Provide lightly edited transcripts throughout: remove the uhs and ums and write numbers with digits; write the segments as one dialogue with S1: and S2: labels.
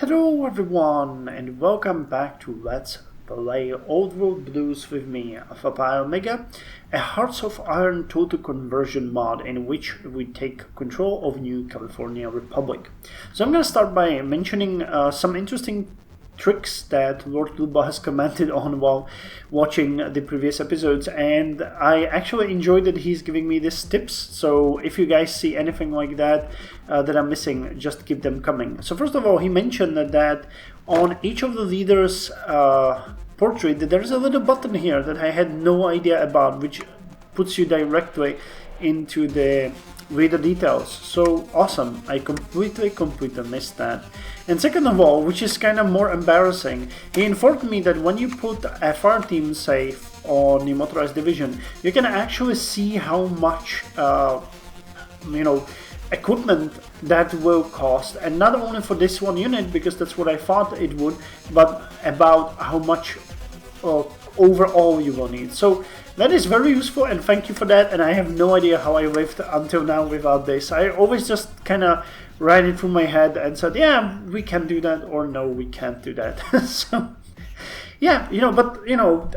S1: Hello everyone, and welcome back to Let's Play Old World Blues with me, HoI4 Omega, a Hearts of Iron total conversion mod in which we take control of New California Republic. So I'm going to start by mentioning some interesting tricks that Lord Luba has commented on while watching the previous episodes, and I actually enjoyed that he's giving me these tips. So if you guys see anything like that that I'm missing, just keep them coming. So first of all, he mentioned that on each of the leaders' portrait there's a little button here that I had no idea about, which puts you directly into the reader details. So awesome. I completely missed that. And second of all, which is kind of more embarrassing, he informed me that when you put a fire team safe on the motorized division, you can actually see how much equipment that will cost, and not only for this one unit, because that's what I thought it would, but about how much overall you will need. So that is very useful, and thank you for that. And I have no idea how I lived until now without this. I always just kind of ran it through my head and said, yeah, we can do that, or no, we can't do that. So yeah,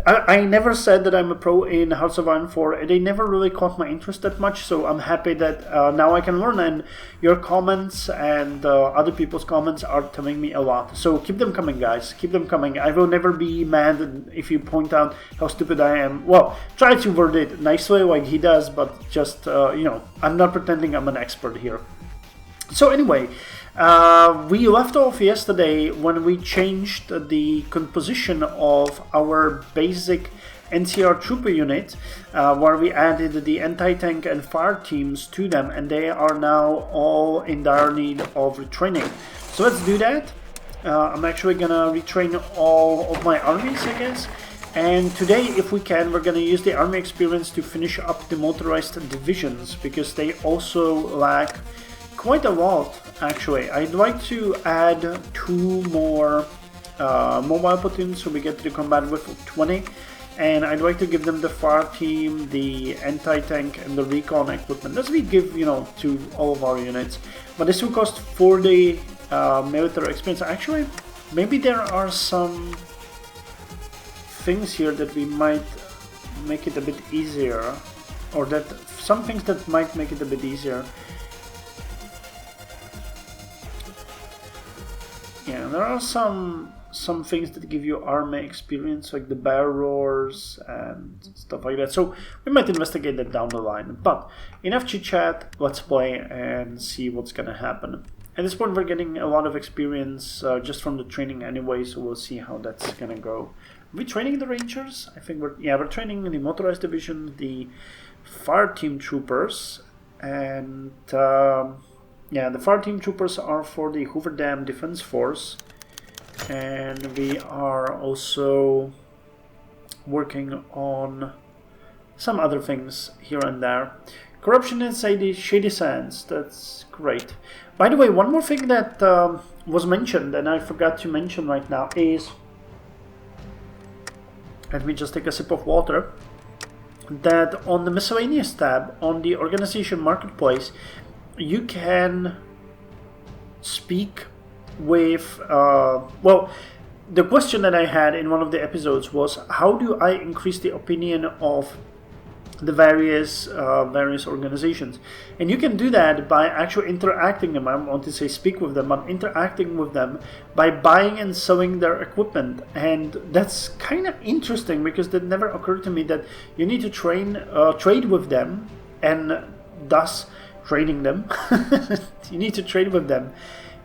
S1: I never said that I'm a pro in Hearts of Iron 4. They never really caught my interest that much, so I'm happy that now I can learn, and your comments and other people's comments are telling me a lot. So keep them coming, guys. Keep them coming. I will never be mad if you point out how stupid I am. Well, try to word it nicely like he does, but just, I'm not pretending I'm an expert here. So anyway, we left off yesterday when we changed the composition of our basic NCR trooper unit, where we added the anti-tank and fire teams to them, and they are now all in dire need of retraining. So let's do that. I'm actually gonna retrain all of my armies, I guess. And today, if we can, we're gonna use the army experience to finish up the motorized divisions, because they also lack quite a lot, actually. I'd like to add 2 more mobile platoons, so we get to the combat with 20, and I'd like to give them the fire team, the anti-tank, and the recon equipment, as we give, to all of our units. But this will cost 40 military experience. Actually, maybe there are some things here that we might make it a bit easier, or that some things that might make it a bit easier. Yeah, there are some things that give you army experience, like the bear roars and stuff like that. So we might investigate that down the line. But enough chit chat. Let's play and see what's gonna happen. At this point, we're getting a lot of experience just from the training anyway. So we'll see how that's gonna go. Are we training the Rangers? I think we're training the motorized division, the fire team troopers, and. Yeah, the fire team troopers are for the Hoover Dam Defense Force, and we are also working on some other things here and there. Corruption and Shady Sands, that's great. By the way, one more thing that was mentioned, and I forgot to mention right now, is, let me just take a sip of water, that on the miscellaneous tab on the organization marketplace, you can speak with, the question that I had in one of the episodes was, how do I increase the opinion of the various organizations? And you can do that by actually interacting them. I want to say speak with them, but interacting with them by buying and selling their equipment. And that's kind of interesting, because that never occurred to me that you need to trade with them, and thus trading them. You need to trade with them,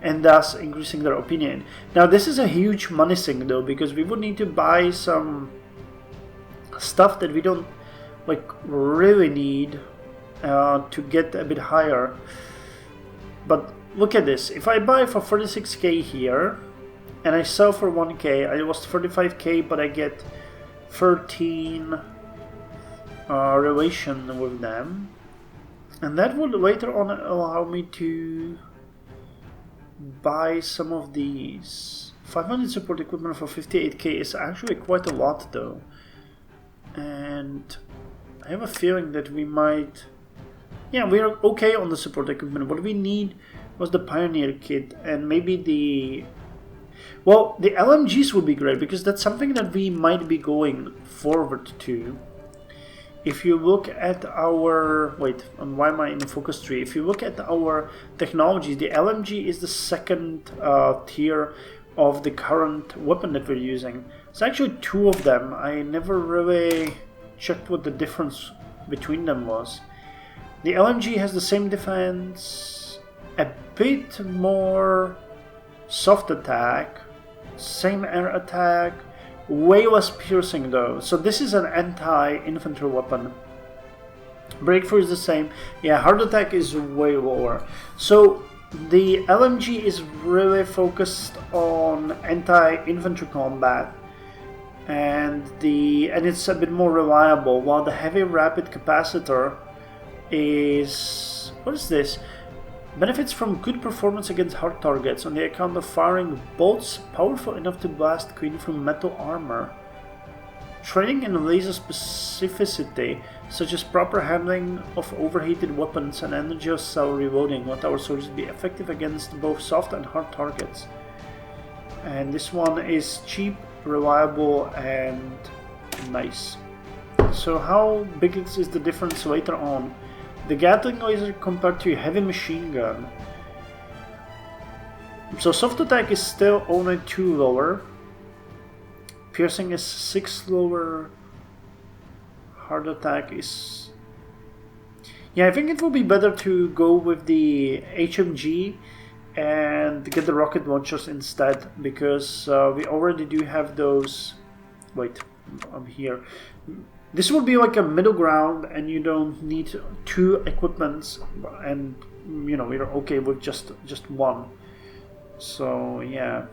S1: and thus increasing their opinion. Now this is a huge money sink though, because we would need to buy some stuff that we don't really need to get a bit higher. But look at this. If I buy for 36k here and I sell for 1k, I lost 35k, but I get 13 relation with them. And that would later on allow me to buy some of these. 500 support equipment for 58k is actually quite a lot though. And I have a feeling that we might... Yeah, we are okay on the support equipment. What we need was the Pioneer kit, and maybe the Well, the LMGs would be great because that's something that we might be going forward to. If you look at our... Wait, why am I in the focus tree? If you look at our technologies, the LMG is the second tier of the current weapon that we're using. It's actually two of them. I never really checked what the difference between them was. The LMG has the same defense, a bit more soft attack, same air attack, way less piercing though. So this is an anti-infantry weapon. Breakthrough is the same. Yeah, hard attack is way lower. So the LMG is really focused on anti-infantry combat, and it's a bit more reliable, while the heavy rapid capacitor is... what is this? Benefits from good performance against hard targets on the account of firing bolts powerful enough to blast clean through metal armor. Training in laser specificity, such as proper handling of overheated weapons and energy cell reloading, let our soldiers be effective against both soft and hard targets. And this one is cheap, reliable, and nice. So how big is the difference later on? The Gatling laser compared to a heavy machine gun. So soft attack is still only 2 lower. Piercing is 6 lower. Hard attack is... yeah, I think it would be better to go with the HMG and get the rocket launchers instead, because we already do have those... wait, I'm here. This would be like a middle ground, and you don't need 2 equipments, and you know, we're okay with just one. So yeah.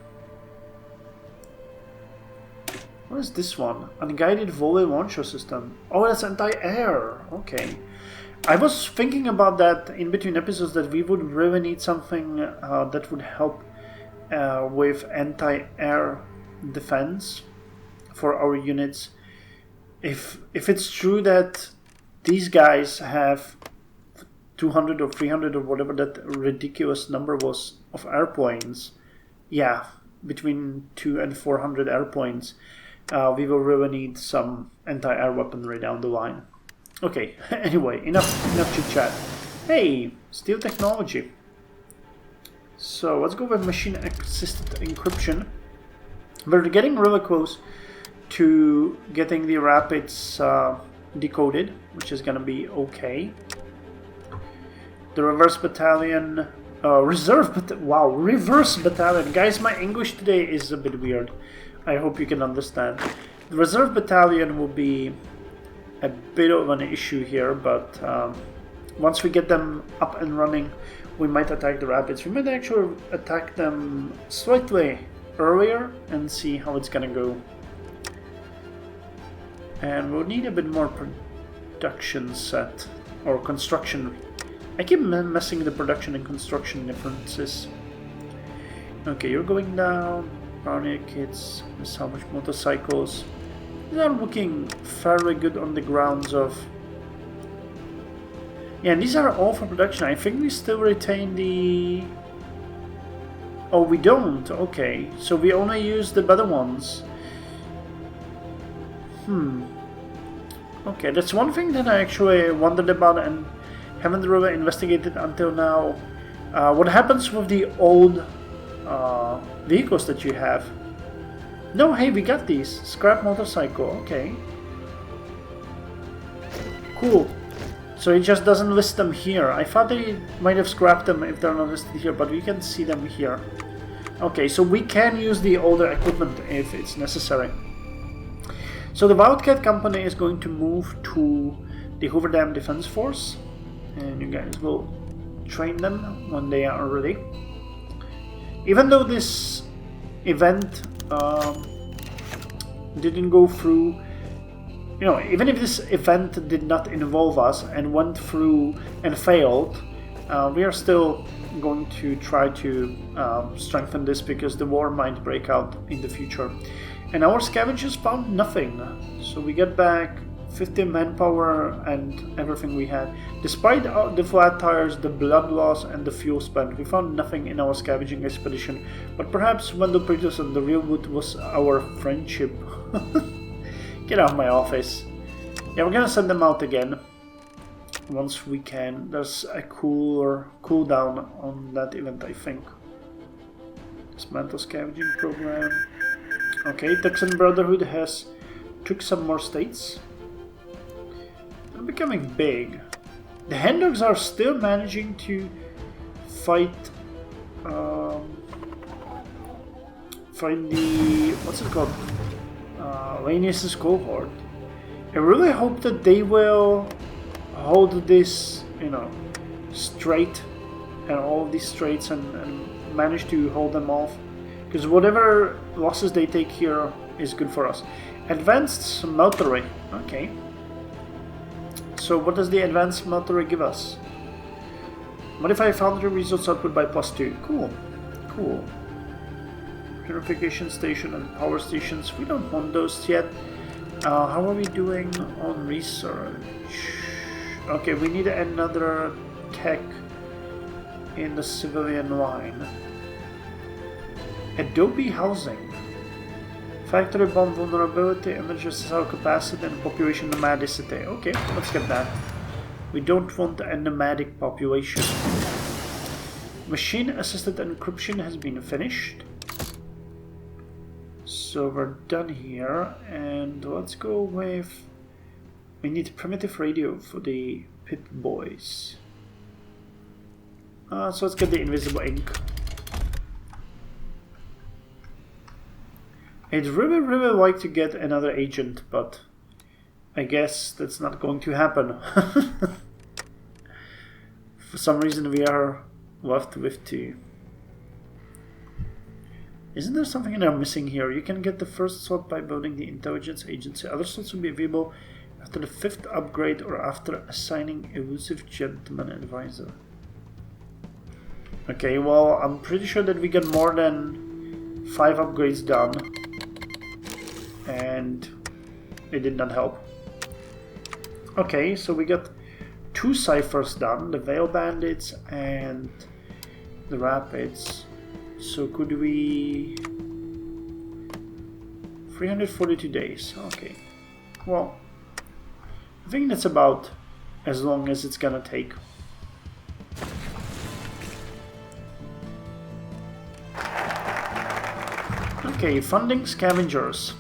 S1: What is this one? Unguided volley launcher system. Oh, that's anti-air. Okay. I was thinking about that in between episodes, that we would really need something that would help with anti-air defense for our units. If it's true that these guys have 200 or 300 or whatever that ridiculous number was of airplanes, yeah, between 200 and 400 airplanes, we will really need some anti-air weaponry down the line. Okay, anyway, enough chit-chat. Hey, steel technology. So let's go with machine-assisted encryption. We're getting really close to getting the rapids decoded, which is gonna be okay. The reverse battalion, reverse battalion. Guys, my English today is a bit weird. I hope you can understand. The reserve battalion will be a bit of an issue here, but once we get them up and running, we might attack the rapids. We might actually attack them slightly earlier and see how it's gonna go. And we'll need a bit more production set, or construction. I keep messing the production and construction differences. Okay, you're going down. Brownier kits, salvage motorcycles. These are looking fairly good on the grounds of... yeah, and these are all for production. I think we still retain the... oh, we don't. Okay, so we only use the better ones. Okay, that's one thing that I actually wondered about and haven't really investigated until now. What happens with the old vehicles that you have? No, hey, we got these. Scrap motorcycle, okay. Cool. So it just doesn't list them here. I thought they might have scrapped them if they're not listed here, but we can see them here. Okay, so we can use the older equipment if it's necessary. So the Wildcat company is going to move to the Hoover Dam Defense Force, and you guys will train them when they are ready. Even though this event didn't go through, you know, even if this event did not involve us and went through and failed, we are still going to try to strengthen this, because the war might break out in the future. And our scavengers found nothing, so we get back 50 manpower and everything we had. Despite the flat tires, the blood loss, and the fuel spent, we found nothing in our scavenging expedition. But perhaps when the Pritus and the real wood was our friendship. Get out of my office. Yeah, we're gonna send them out again once we can. There's a cooler cooldown on that event, I think. Dismantle scavenging program. Okay, Texan Brotherhood has took some more states. They're becoming big. The Hen Dogs are still managing to fight fight the, what's it called? Rhaenys' cohort. I really hope that they will hold this, you know, straight and all of these straits and manage to hold them off. Because whatever losses they take here is good for us. Advanced smeltery. Okay. So what does the advanced smeltery give us? Modify foundry resource output by +2. Cool. Cool. Purification station and power stations. We don't want those yet. How are we doing on research? Okay, we need another tech in the civilian line. Adobe housing. Factory bomb vulnerability, energy cell capacity, and population nomadicity. Okay, let's get that. We don't want a nomadic population. Machine assisted encryption has been finished. So we're done here, and let's go with... We need primitive radio for the pit boys. So let's get the invisible ink. I'd really like to get another agent, but I guess that's not going to happen. For some reason we are left with 2. Isn't there something that I'm missing here? You can get the first slot by building the intelligence agency. Other slots will be available after the 5th upgrade or after assigning elusive gentleman advisor. Okay, well, I'm pretty sure that we got more than 5 upgrades done. And it did not help. Okay, so we got 2 ciphers done, the Veil Bandits and the Rapids. So could we... 342 days, okay. Well, I think that's about as long as it's gonna take. Okay, funding scavengers.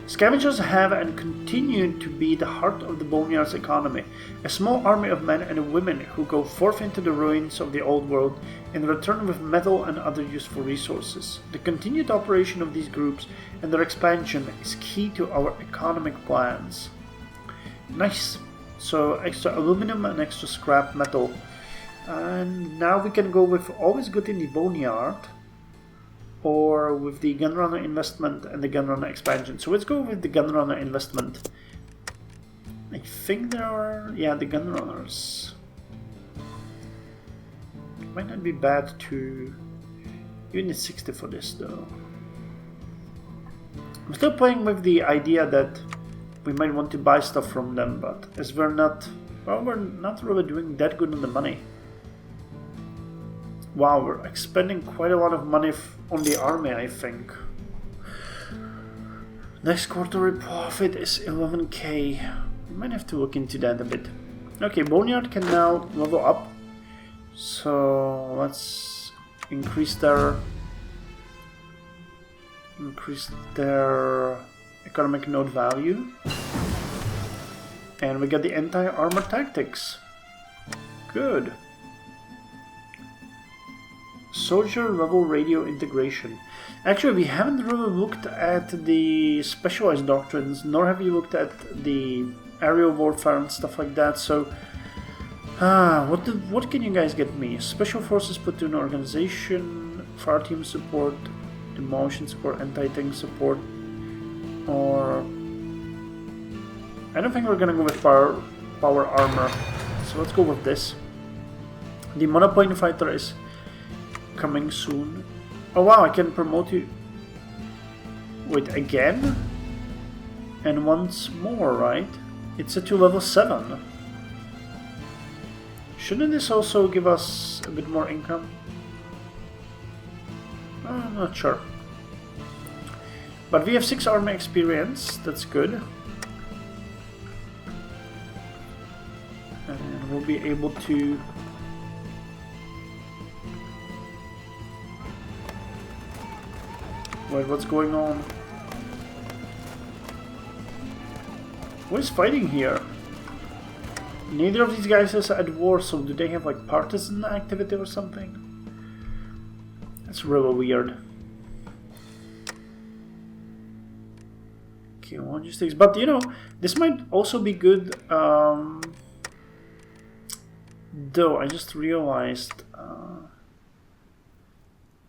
S1: Scavengers have and continue to be the heart of the Boneyard's economy, a small army of men and women who go forth into the ruins of the old world and return with metal and other useful resources. The continued operation of these groups and their expansion is key to our economic plans. Nice. So extra aluminum and extra scrap metal. And now we can go with always good in the Boneyard, or with the Gunrunner investment and the Gunrunner expansion. So let's go with the Gunrunner investment. I think there are... yeah, the Gunrunners. It might not be bad to... You need 60 for this though. I'm still playing with the idea that we might want to buy stuff from them, but as we're not... well, we're not really doing that good on the money. Wow, we're expending quite a lot of money on the army, I think. Next quarterly profit is 11k. We might have to look into that a bit. Okay, Boneyard can now level up. So let's increase their economic node value. And we got the anti-armor tactics. Good. Soldier level radio integration. Actually, we haven't really looked at the specialized doctrines, nor have we looked at the aerial warfare and stuff like that. So, what can you guys get me? Special forces platoon organization, fire team support, demolition support, anti-tank support, or I don't think we're gonna go with power armor. So let's go with this. The monopoint fighter is coming soon. Oh wow, I can promote you. Wait, again? And once more, right? It's set to level 7. Shouldn't this also give us a bit more income? I'm not sure. But we have 6 army experience, that's good. And we'll be able to... Wait, what's going on? Who is fighting here? Neither of these guys is at war, so do they have like partisan activity or something? That's really weird. Okay, logistics, but you know, this might also be good. Though I just realized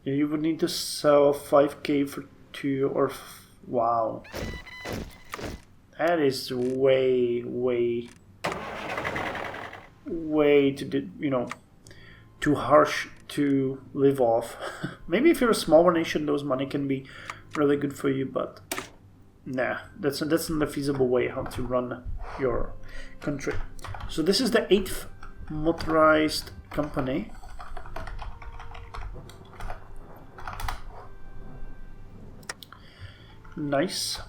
S1: you would need to sell 5k for 2 or wow. That is way too, you know, too harsh to live off. Maybe if you're a smaller nation, those money can be really good for you, but nah, that's not a feasible way how to run your country. So this is the 8th motorized company. Nice.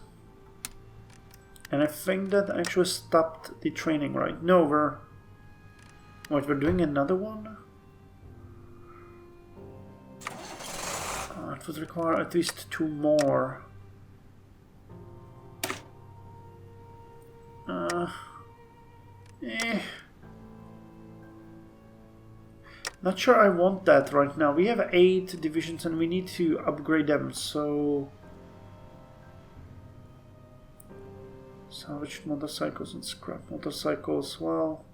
S1: And I think that actually stopped the training, right? No, we're doing another one? It would require at least 2 more. Not sure I want that right now. We have 8 divisions and we need to upgrade them, so... Salvaged motorcycles and scrap motorcycles, well...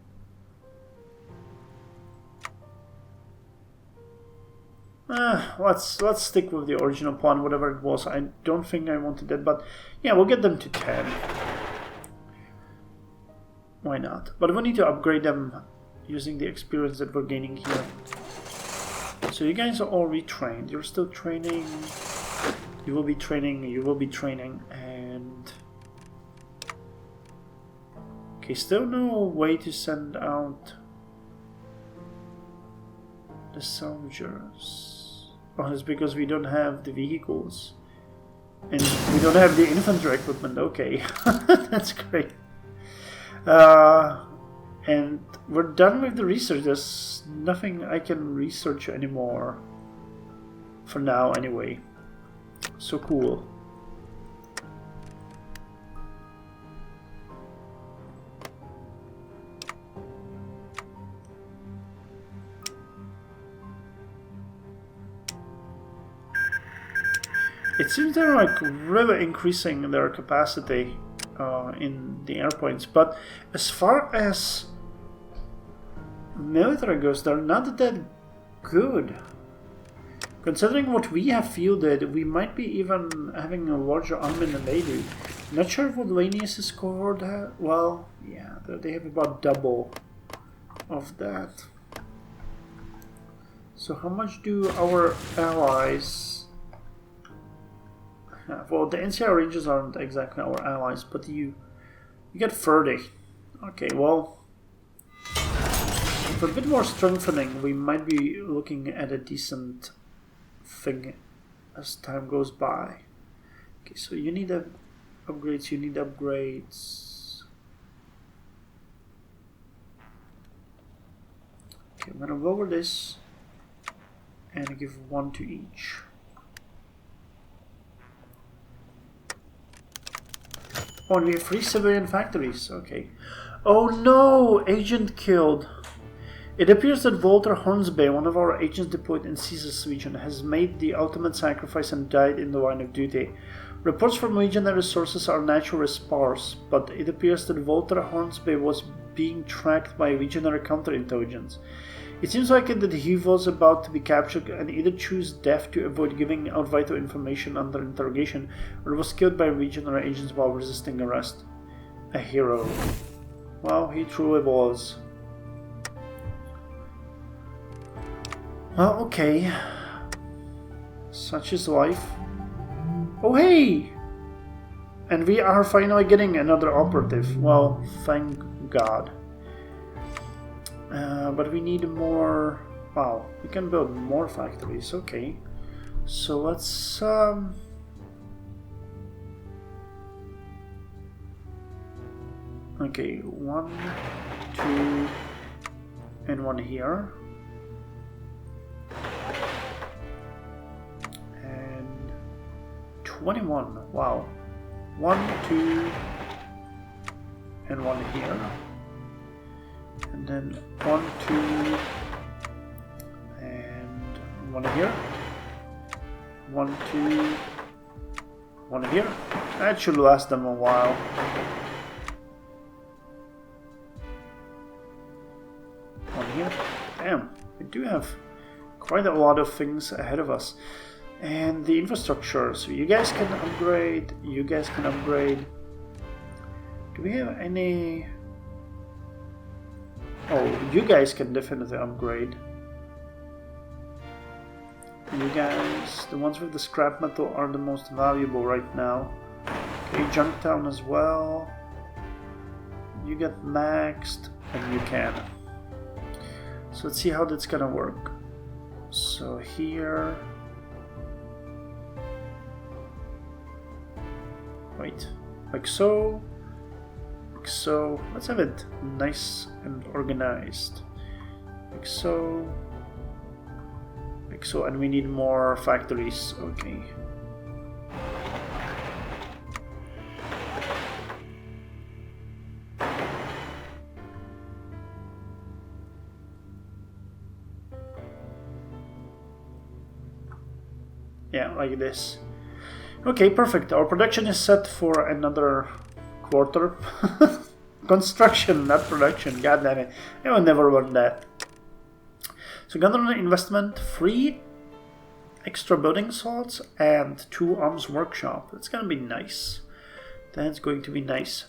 S1: let's stick with the original plan, whatever it was. I don't think I wanted that, but yeah, we'll get them to 10. Why not? But we need to upgrade them using the experience that we're gaining here. So you guys are all retrained. You're still training. You will be training. You will be training. And okay, still no way to send out the soldiers. Oh, it's because we don't have the vehicles. And we don't have the infantry equipment. Okay, that's great. And we're done with the research. There's nothing I can research anymore. For now, anyway. So cool. It seems they're like really increasing their capacity in the airpoints, but as far as military goes, they're not that good. Considering what we have fielded, we might be even having a larger army than they do. Not sure what Lanius' cohort has. Well, yeah, they have about double of that. So how much do our allies have? Well, the NCR Rangers aren't exactly our allies, but you get 30. Okay, well, for a bit more strengthening, we might be looking at a decent thing as time goes by. Okay, so you need upgrades, you need upgrades. Okay, I'm gonna lower this and give 1 to each. Oh, and we have 3 civilian factories, okay. Oh no! Agent killed. It appears that Walter Hornsby, one of our agents deployed in Caesar's region, has made the ultimate sacrifice and died in the line of duty. Reports from legionary sources are naturally sparse, but it appears that Walter Hornsby was being tracked by legionary counterintelligence. It seems likely that he was about to be captured and either choose death to avoid giving out vital information under interrogation, or was killed by legionary agents while resisting arrest. A hero. Well, he truly was. Well, okay. Such is life. Oh, hey! And we are finally getting another operative. Well, thank God. But we need more... Wow, we can build more factories, okay. So let's... Okay, 1, 2, and 1 here. And 21, wow. 1, 2, and 1 here. And then 1, 2, and 1 here. 1, 2, 1 here. That should last them a while. One here. Damn, we do have quite a lot of things ahead of us. And the infrastructure, so you guys can upgrade, you guys can upgrade. Do we have any... Oh, you guys can definitely upgrade. You guys, the ones with the scrap metal are the most valuable right now. Okay, Junktown as well. You get maxed, and you can. So let's see how that's gonna work. So here... Wait, like so. So let's have it nice and organized, like so, and we need more factories. Okay. Yeah, like this. Okay, perfect. Our production is set for another quarter. Construction, not production. God damn it. I will never learn that. So government investment, 3 extra building slots, and 2 arms workshop. That's gonna be nice. That's going to be nice.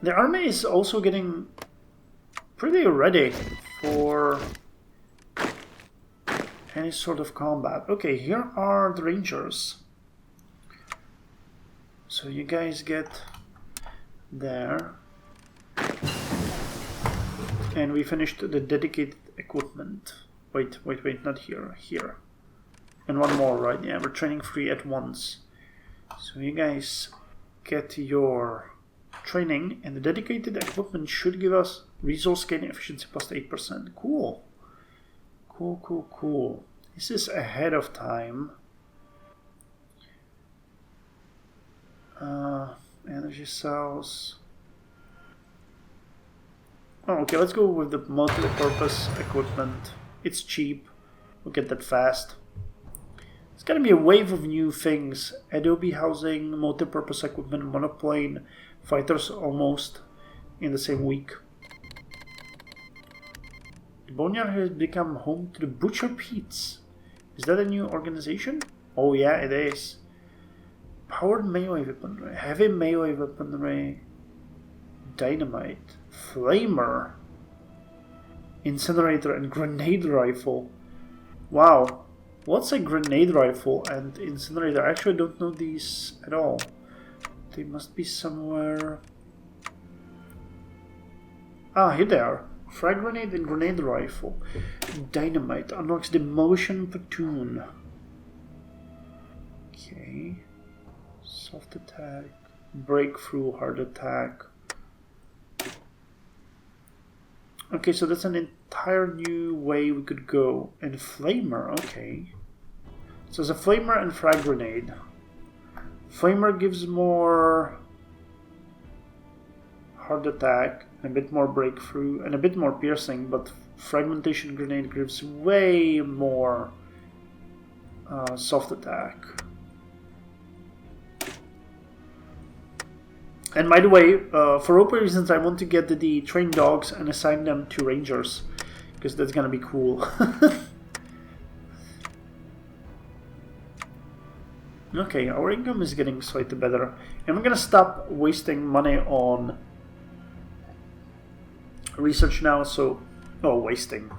S1: The army is also getting pretty ready for any sort of combat. Okay, here are the rangers. So you guys get there. And we finished the dedicated equipment. Wait, not here, here. And one more, right? Yeah, we're training 3 at once. So you guys get your training, and the dedicated equipment should give us resource gain efficiency plus 8%. Cool. Cool. This is ahead of time. Energy cells. Oh, okay, let's go with the multi-purpose equipment. It's cheap. We'll get that fast. It's gonna be a wave of new things. Adobe housing, multi-purpose equipment, monoplane, fighters almost in the same week. The Boneyard has become home to the Butcher Pete's. Is that a new organization? Oh yeah, it is. Powered melee weaponry, heavy melee weaponry, dynamite, flamer, incinerator, and grenade rifle. Wow, what's a grenade rifle and incinerator? I actually don't know these at all. They must be somewhere. Ah, here they are. Frag grenade and grenade rifle. Dynamite unlocks demolition platoon. Okay. Soft attack, breakthrough, hard attack. Okay, so that's an entire new way we could go. And flamer, okay. So there's a flamer and frag grenade. Flamer gives more hard attack, and a bit more breakthrough, and a bit more piercing, but fragmentation grenade gives way more soft attack. And by the way, for open reasons, I want to get the trained dogs and assign them to rangers, because that's gonna be cool. Okay, our income is getting slightly better, and we're gonna stop wasting money on research now. So, wasting.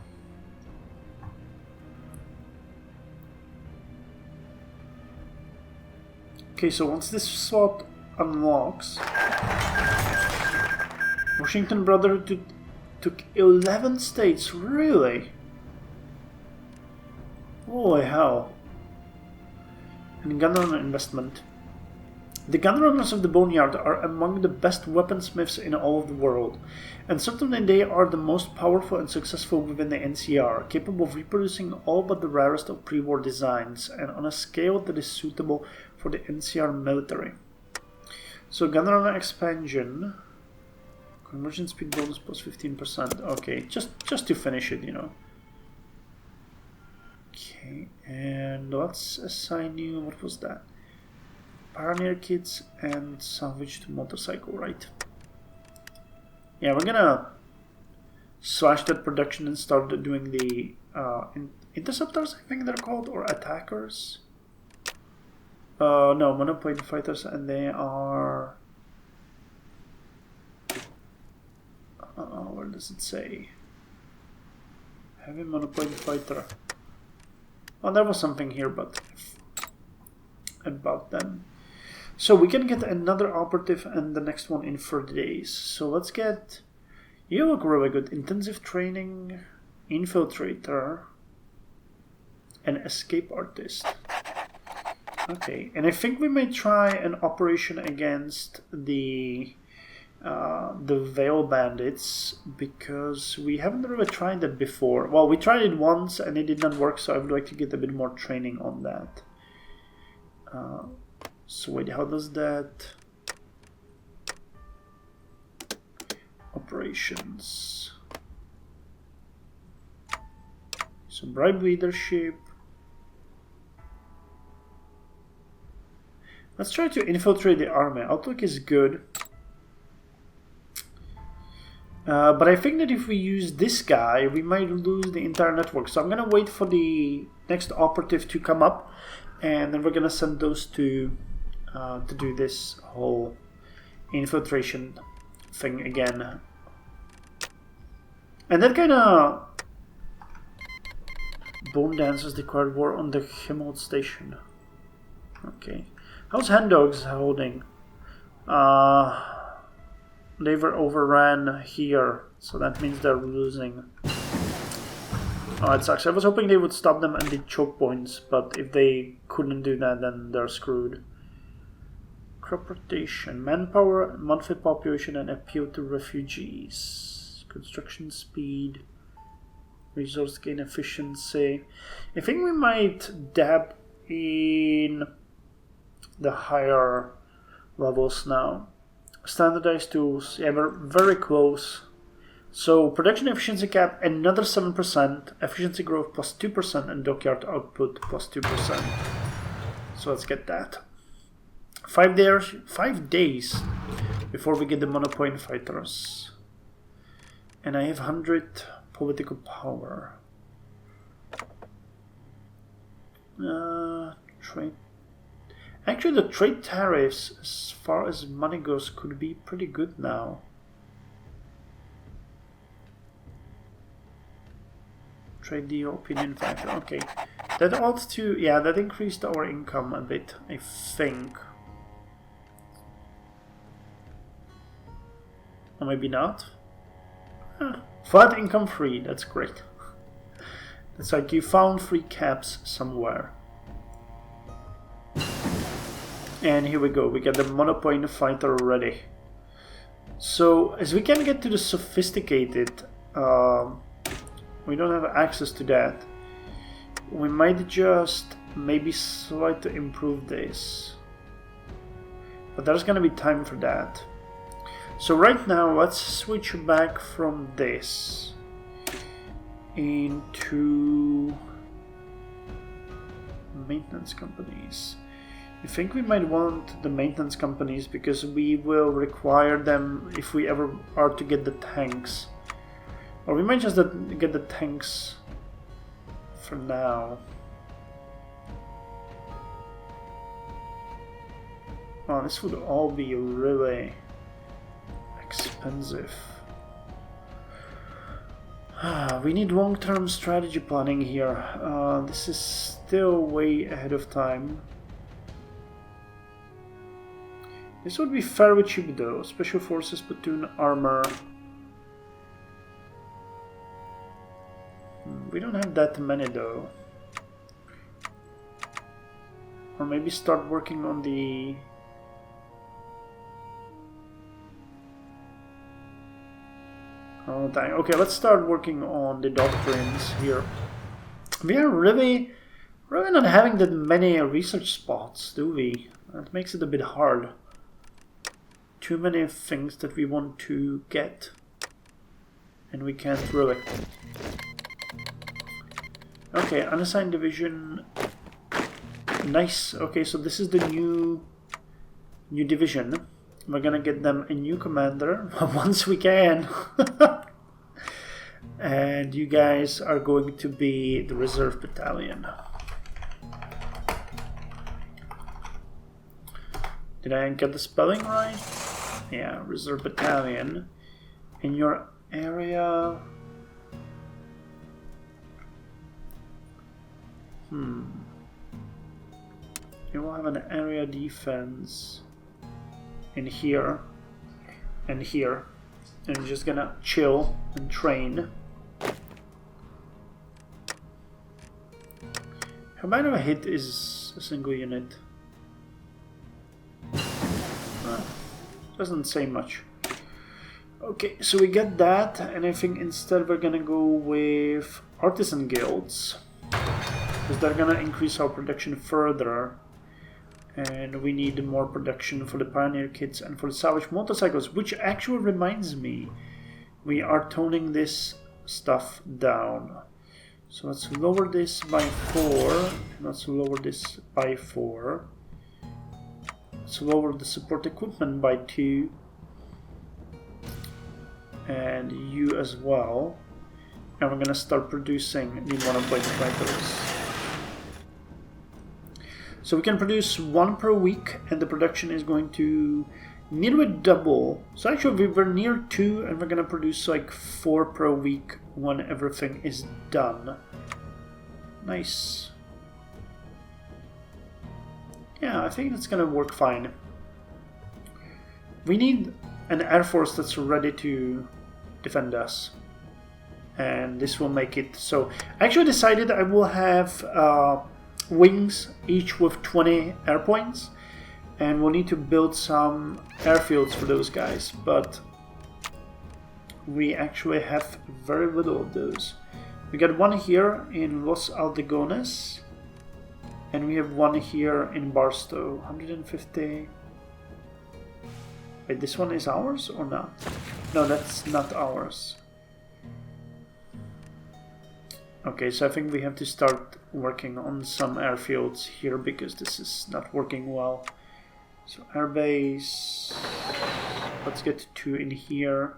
S1: Okay, so once this slot unlocks. Washington Brotherhood took 11 states, really? Holy hell. And gunrunner investment. The gunrunners of the Boneyard are among the best weaponsmiths in all of the world, and certainly they are the most powerful and successful within the NCR, capable of reproducing all but the rarest of pre-war designs, and on a scale that is suitable for the NCR military. So gunrunner expansion, conversion speed bonus plus 15%. Okay, just to finish it, you know. Okay, and let's assign you. What was that? Pioneer kits and salvage to motorcycle, right? Yeah, we're gonna slash that production and start doing the interceptors, I think they're called, or attackers. No, monoplane fighters, and they are. Where does it say? Heavy monoplane fighter. Oh, there was something here, but about them. So we can get another operative and the next one in 30 days. So let's get... You look really good. Intensive training, infiltrator, and escape artist. Okay, and I think we may try an operation against the Veil Bandits, because we haven't really tried that before. Well, we tried it once and it did not work, so I would like to get a bit more training on that. So wait, how does that... Operations. So bribe leadership. Let's try to infiltrate the army. Outlook is good. But I think that if we use this guy, we might lose the entire network. So I'm going to wait for the next operative to come up, and then we're going to send those to do this whole infiltration thing again. And that kind of bone dancers declared war on the Himmel station. Okay. How's Hand Dogs holding? They were overran here, so that means they're losing. Oh, it sucks. I was hoping they would stop them and the choke points, but if they couldn't do that, then they're screwed. Crop rotation, manpower, monthly population, and appeal to refugees. Construction speed, resource gain efficiency. I think we might dab in the higher levels now. Standardized tools, yeah, we're very close. So production efficiency cap another 7%, efficiency growth plus 2%, and dockyard output plus 2%. So let's get that. 5 days before we get the monoplane fighters. And I have 100 political power. Trade. Actually, the trade tariffs, as far as money goes, could be pretty good now. Trade deal, opinion factor. Okay, that ought to, yeah, that increased our income a bit, I think. Or maybe not. Flat income free, that's great. It's like you found free caps somewhere. And here we go, we get the monoplane fighter ready. So, as we can get to the sophisticated, we don't have access to that. We might just maybe slightly improve this. But there's gonna be time for that. So right now, let's switch back from this into maintenance companies. I think we might want the maintenance companies because we will require them if we ever are to get the tanks. Or we might just get the tanks for now. Oh, this would all be really expensive. We need long-term strategy planning here. This is still way ahead of time. This would be fairly cheap though. Special Forces platoon armor. We don't have that many though. Or maybe start working on the... Oh dang. Okay, let's start working on the doctrines here. We are really not having that many research spots, do we? That makes it a bit hard. Too many things that we want to get. And we can't really. Okay, unassigned division. Nice. Okay, so this is the new division. We're gonna get them a new commander once we can. And you guys are going to be the reserve battalion. Did I get the spelling right? Yeah, reserve battalion. In your area... You will have an area defense in here and here. And you're just gonna chill and train. How many of a hit is a single unit? Doesn't say much. Okay, so we get that, and I think instead we're gonna go with artisan guilds, because they're gonna increase our production further, and we need more production for the pioneer kits and for the salvage motorcycles, which actually reminds me, we are toning this stuff down. So let's lower this by 4, and let's lower this by 4. Let's lower the support equipment by 2. And you as well. And we're gonna start producing the monoplane fighters. So we can produce 1 per week, and the production is going to nearly double. So actually we were near 2, and we're gonna produce like 4 per week when everything is done. Nice. Yeah, I think that's gonna work fine. We need an air force that's ready to defend us. And this will make it so. I actually decided I will have wings, each with 20 air points. And we'll need to build some airfields for those guys. But we actually have very little of those. We got one here in Los Aldegones. And we have one here in Barstow, 150. Wait, this one is ours or not? No, that's not ours. Okay, so I think we have to start working on some airfields here because this is not working well. So airbase, let's get 2 in here.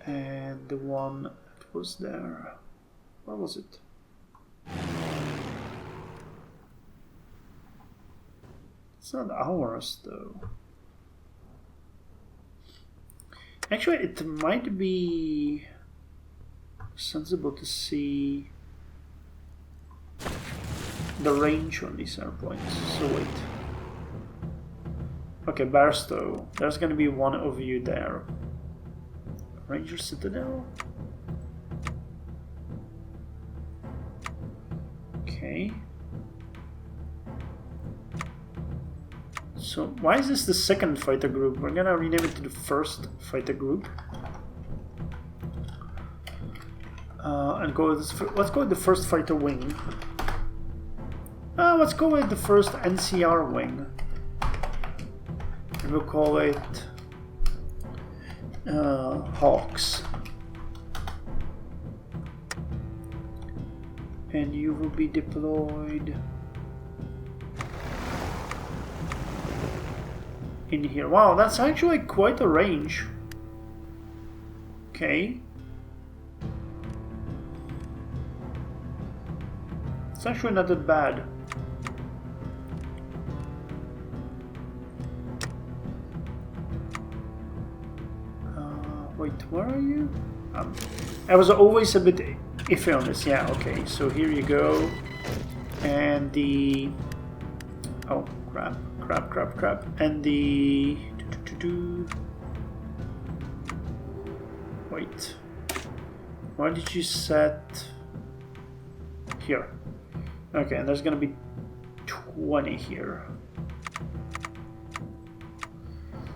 S1: And the one that was there, where was it? It's not ours though. Actually, it might be sensible to see the range on these airplanes. So wait. Okay, Barstow. There's gonna be one of you there. Ranger Citadel? Okay. So why is this the second fighter group? We're gonna rename it to the first fighter group. And go with this, let's go with the first fighter wing. Let's go with the first NCR wing. And we'll call it Hawks. And you will be deployed in here. Wow, that's actually quite a range. Okay. It's actually not that bad. Wait, where are you? I was always a bit iffy on this. Yeah, okay, so here you go. And the Oh, crap. And the... Wait. Why did you set... Here. Okay, and there's gonna be 20 here.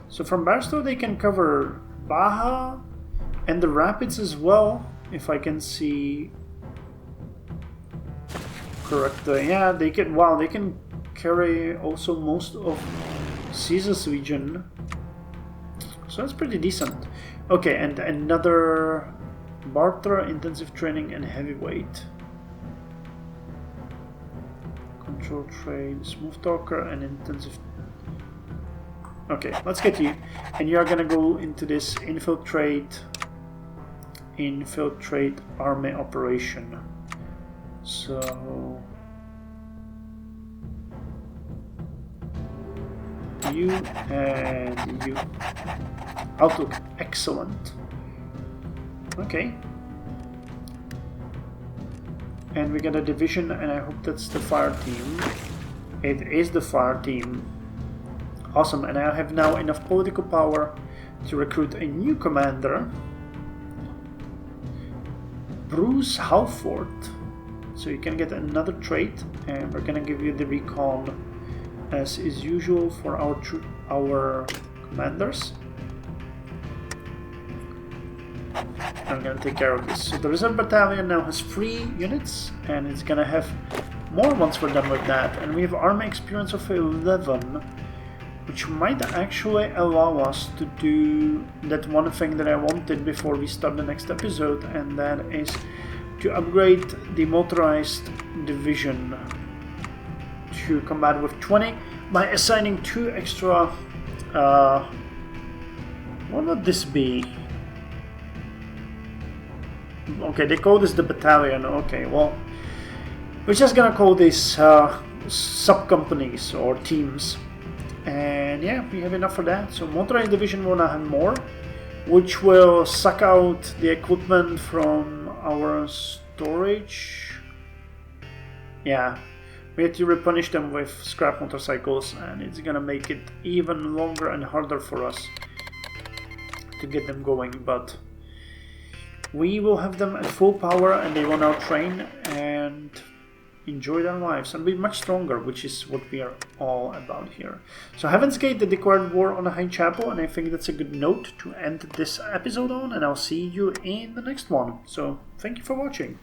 S1: So from Barstow they can cover Baja and the Rapids as well, if I can see correctly. Yeah, they can. Wow, they can carry also most of Caesar's region. So that's pretty decent. Okay, and another Barter, intensive training, and heavyweight. Control trade, smooth talker, and intensive. Okay, let's get you. And you are gonna go into this infiltrate army operation. So you and you. Outlook, excellent. Okay. And we got a division, and I hope that's the fire team. It is the fire team. Awesome, and I have now enough political power to recruit a new commander. Bruce Halford. So you can get another trait, and we're gonna give you the recon as is usual for our commanders. I'm gonna take care of this. So the reserve battalion now has 3 units, and it's gonna have more ones we're done with that. And we have army experience of 11, which might actually allow us to do that one thing that I wanted before we start the next episode, and that is to upgrade the motorized division to combat with 20 by assigning 2 extra. What would this be? Okay, they call this the battalion. Okay, well, we're just gonna call these sub-companies or teams. And yeah, we have enough for that. So motorized division will now have more, which will suck out the equipment from our storage. Yeah, we have to replenish them with scrap motorcycles, and it's gonna make it even longer and harder for us to get them going, but we will have them at full power, and they will now train and enjoy their lives and be much stronger, which is what we are all about here. So Heaven's Gate, they declared war on the High Chapel, and I think that's a good note to end this episode on, and I'll see you in the next one. So thank you for watching.